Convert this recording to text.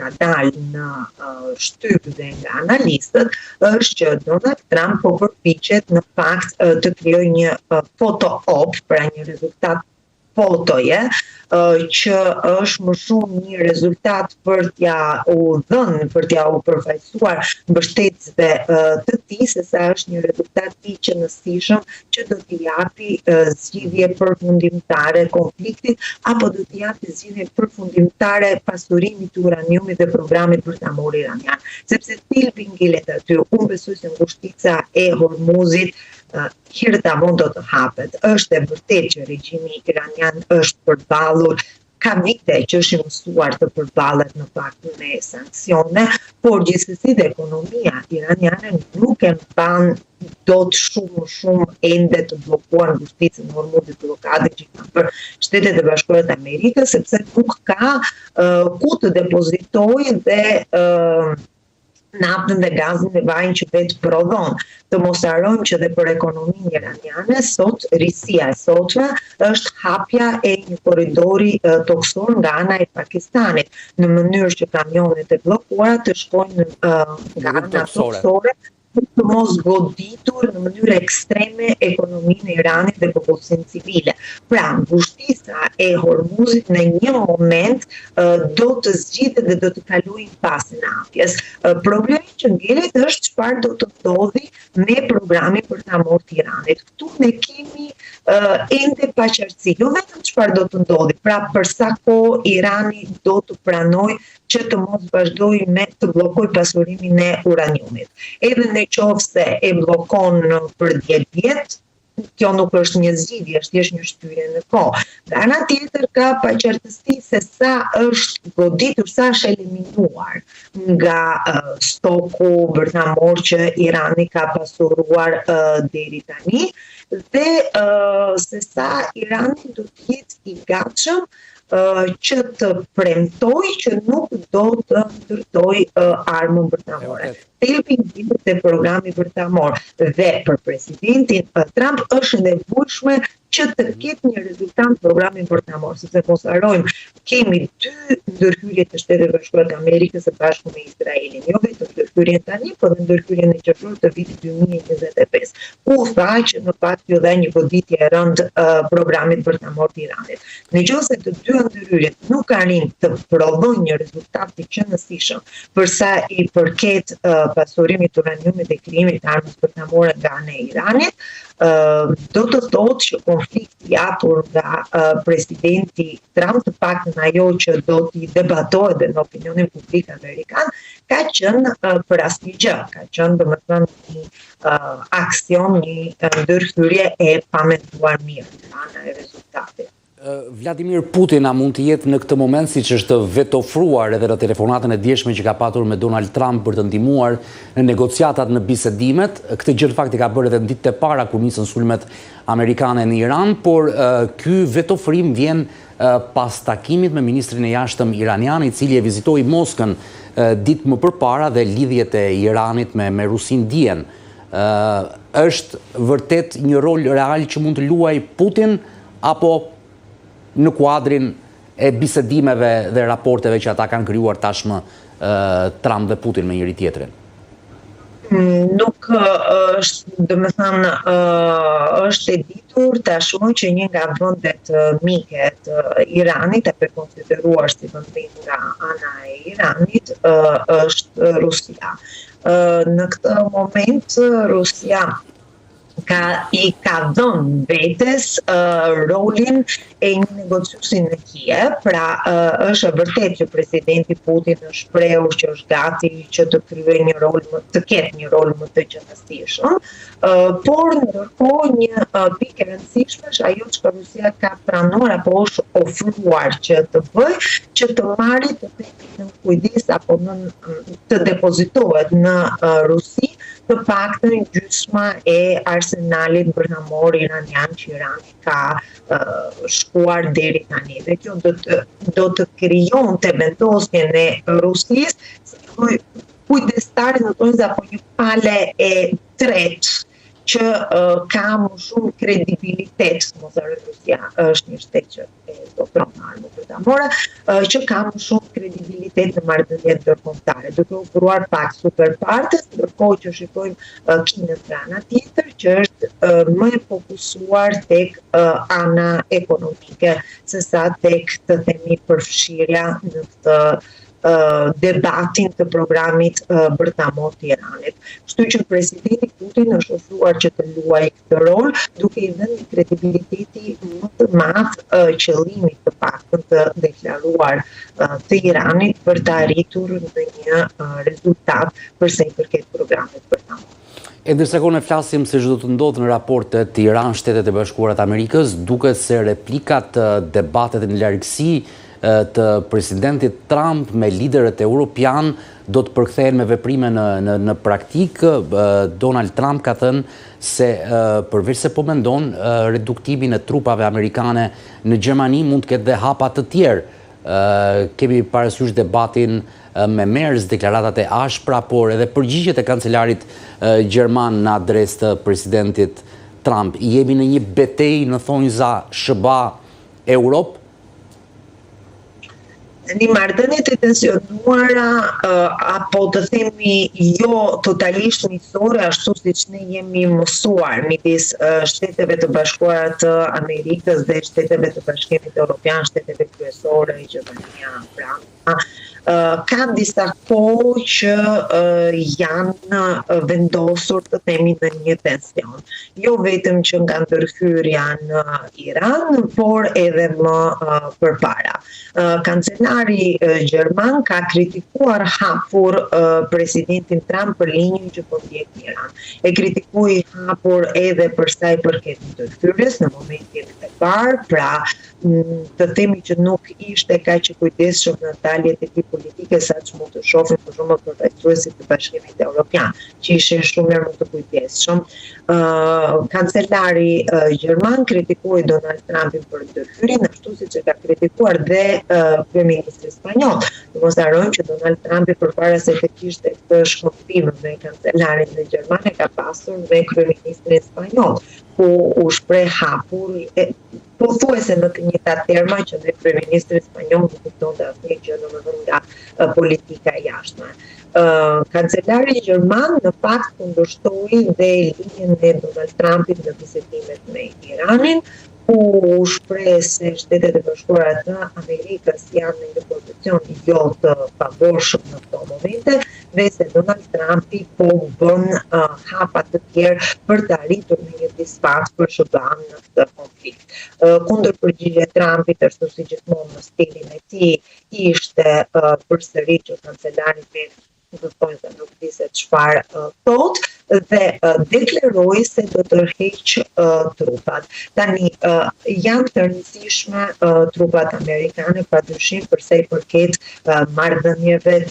ka dalë në shtyp dhe nga analistët është që Donald Trump po përpiqet në fakt të krijojë një foto-op, pra një rezultat fotoje, që është më shumë një rezultat për t'ja u dhënë, për t'ja u përfaqësuar mbështetësve të tij, sesa është një rezultat i qëndrueshëm që do t'i japi zgjidhje përfundimtare konfliktit, apo do t'i japi zgjidhje përfundimtare pasurimit të uraniumit dhe programit bërtamor iranian. Sepse thelbi ngelet aty. Unë besoj se ngushtica e Hormuzit hirtamon do të hapet. Është e vërtetë që regjimi iranian është përballur, ka vite që është i mësuar të përballet në fakt me sanksione, por gjithsesi dhe ekonomia iraniane nuk e mban dot shumë ende të bllokuar ngushticën e Hormuzit, blokadën që kanë bërë Shtetet e Bashkuara të Amerikës, sepse nuk ka ku të depozitojë dhe naftën dhe gazin dhe vajin që vetë prodhon. Të mos harrojmë që dhe për ekonominë iraniane sot risia e sotme është hapja e një korridori toksor nga ana e Pakistanit, në mënyrë që kamionet e bllokuara të shkojnë nga ana toksore, të mos goditur në mënyrë ekstreme ekonominë e Iranit dhe popullsinë civile. Pra, ngushtica e Hormuzit në një moment do të zgjidhet dhe do të kalojë pas nafjes. Problemi që ngelet është çfarë do të ndodhi me programin bërtamor të Iranit. Këtu ne kemi ende paqartësi, jo vetëm çfarë do të ndodhi, pra për sa kohë Irani do të pranojë që të mos vazhdojë me të bllokojë pasurimin e uraniumit. Edhe në qoftë se e bllokon për 10 vjet, kjo nuk është një zgjidhje, është thjesht një shtyje në kohë. Nga ana tjetër ka paqartësi se sa është goditur, sa është eliminuar nga stoku bërtamor që Irani ka pasuruar deri tani, dhe se sa Irani do të jetë i gatshëm që të premtoj që nuk do të ndërtoj armën bërtamore. Thelbi i programit bërtamor dhe për presidentin Trump është nevojshme që të ketë një rezultat programin bërtamor, sepse mos harrojmë, kemi 2 ndërhyrje të Shtetet Bashkuara të Amerikës së bashku me Izraelin, jo vetëm ndërhyrjen tani, por edhe ndërhyrjen e qershor të vitit 2025. U tha që në fakt ju dha një goditje e rëndë programit bërtamor të Iranit. Nëse të dy ndërhyrjet nuk arrin të prodhojnë një rezultat të qëndrueshëm për sa i përket pasurimit të uraniumit dhe krijimit të armës bërtamore nga ana e Iranit, do të thotë që konflikti japur nga presidenti Trump, të paktën ajo që do t'i debatohet dhe në opinionin publik amerikan, ka qenë për asnjë gjë, ka qenë domethënë një aksion, një ndërhyrje e pamenduar mirë nga ana e rezultatit. Vladimir Putin a mund të jetë në këtë moment, siç është vetë ofruar edhe në telefonatën e djeshme që ka patur me Donald Trump për të ndihmuar në negociatat në bisedimet. Këtë gjë në fakt i ka bërë edhe në ditët e para kur nisën sulmet amerikane në Iran, por ky vetë ofrim vjen pas takimit me ministrin e jashtëm iranian, i cili e vizitoi Moskën ditë më përpara dhe lidhjet e Iranit me Rusin dihen. Është vërtet një rol real që mund të luajë Putin, apo në kuadrin e bisedimeve dhe raporteve që ata kanë krijuar tashmë Trump dhe Putin me njëri tjetrin? Nuk është, domethënë, është e ditur tashmë që një nga vendet mike të Iranit, apo konsideruar si vend nga ana e Iranit, është Rusia. Në këtë moment Rusia i ka dhënë vetes rolin e një negociuesi në Kiev, pra është e vërtetë që presidenti Putin është shprehur që është gati që të kryejë një rol, të ketë një rol më të qëndrueshëm, por ndërkohë një pikë e rëndësishme është ajo që Rusia ka pranuar apo është ofruar që të bëjë, që të marrë të ketë në kujdes apo të depozitohet në Rusi të paktën gjysma e arsenalit bërtamor iranian që Irani ka shkuar deri tani. Dhe kjo do të krijonte vendosjen e Rusisë si kujdestare në tonëz apo një pale e tretë që ka më shumë kredibilitet, mos e Rusia është një shtet që e zotron armë bërtamore, që ka më shumë kredibilitet në marrëdhëniet ndërkombëtare, duke u krijuar pak superpartes, ndërkohë që shikojmë Kinën nga ana tjetër, që është më e fokusuar tek ana ekonomike, sesa tek të themi përfshirja në këtë debatin të programit bërtamor të Iranit. Kështu që presidenti Putin është ofruar që të luajë këtë rol, duke i dhënë kredibiliteti më të madh qëllimit të paktën të deklaruar të Iranit për të arritur në një rezultat përsa i përket programit bërtamor. E ndërsa ne flasim se çdo të ndodhë në raportet Iran-Shtetet e Bashkuara të Amerikës, duket se replikat debatet në largësi të presidentit Trump me liderët europian do të përkthehen me veprime në praktikë. Donald Trump ka thënë se përveç se po mendon reduktimin e trupave amerikane në Gjermani, mund të ketë dhe hapa të tjerë. Kemi parasysh debatin me Merz, deklaratat e ashpra, por edhe përgjigjet e kancelarit gjerman në adresë të presidentit Trump. Jemi në një betejë në thonjza SBA-Europë. Një marrëdhënie të tensionuara apo të themi jo totalisht miqësore, ashtu siç ne jemi mësuar midis Shteteve të Bashkuara të Amerikës dhe Shteteve të Bashkimit Evropian, shteteve kryesore, Gjermania, Franca, ka disa kohë që janë vendosur të themi në një tension. Jo vetëm që nga ndërhyrja në Iran, por edhe më përpara. Kancelari gjerman ka kritikuar hapur presidentin Trump për linjën që po ndjek në Iran. E kritikoi hapur edhe për sa i përket ndërhyrjes në momentin e parë, pra të themi që nuk ishte kaq i kujdesshëm në daljet e tij politike sa që mund të shohim për shembull përfaqësuesit të Bashkimit Evropian, që ishin shumë më të kujdesshëm. Kancelari gjerman kritikoi Donald Trumpin për ndërhyrjen, ashtu siç e ka kritikuar dhe kryeministri spanjoll. Mos harrojmë që Donald Trumpi përpara se të kishte këtë shkëmbim me kancelarin e Gjerman e ka pasur me kryeministrin spanjoll, ku u shpreh hapur pothuajse në të njëjtat terma që dhe kryeministri spanjoll nuk kuptonte asnjë gjë domethënë nga politika e jashtme. Kancelari gjerman në fakt kundërshtoi dhe linjën e Donald Trumpit në bisedimet me Iranin, ku u shpreh se Shtetet e Bashkuara të Amerikës janë në një pozicion jo të favorshëm në këto momente dhe se Donald Trumpi po bën hapa të tjerë për të arritur në një dispakt për SBA-n në këtë konflikt. Kundërpërgjigje e Trumpit, ashtu si gjithmonë në stilin e tij, ishte përsëri që kancelari se nuk di se çfarë thot dhe deklaroi se do të tërheq trupat. Tani janë të rëndësishme trupat amerikane padyshim përsa i përket marrëdhënieve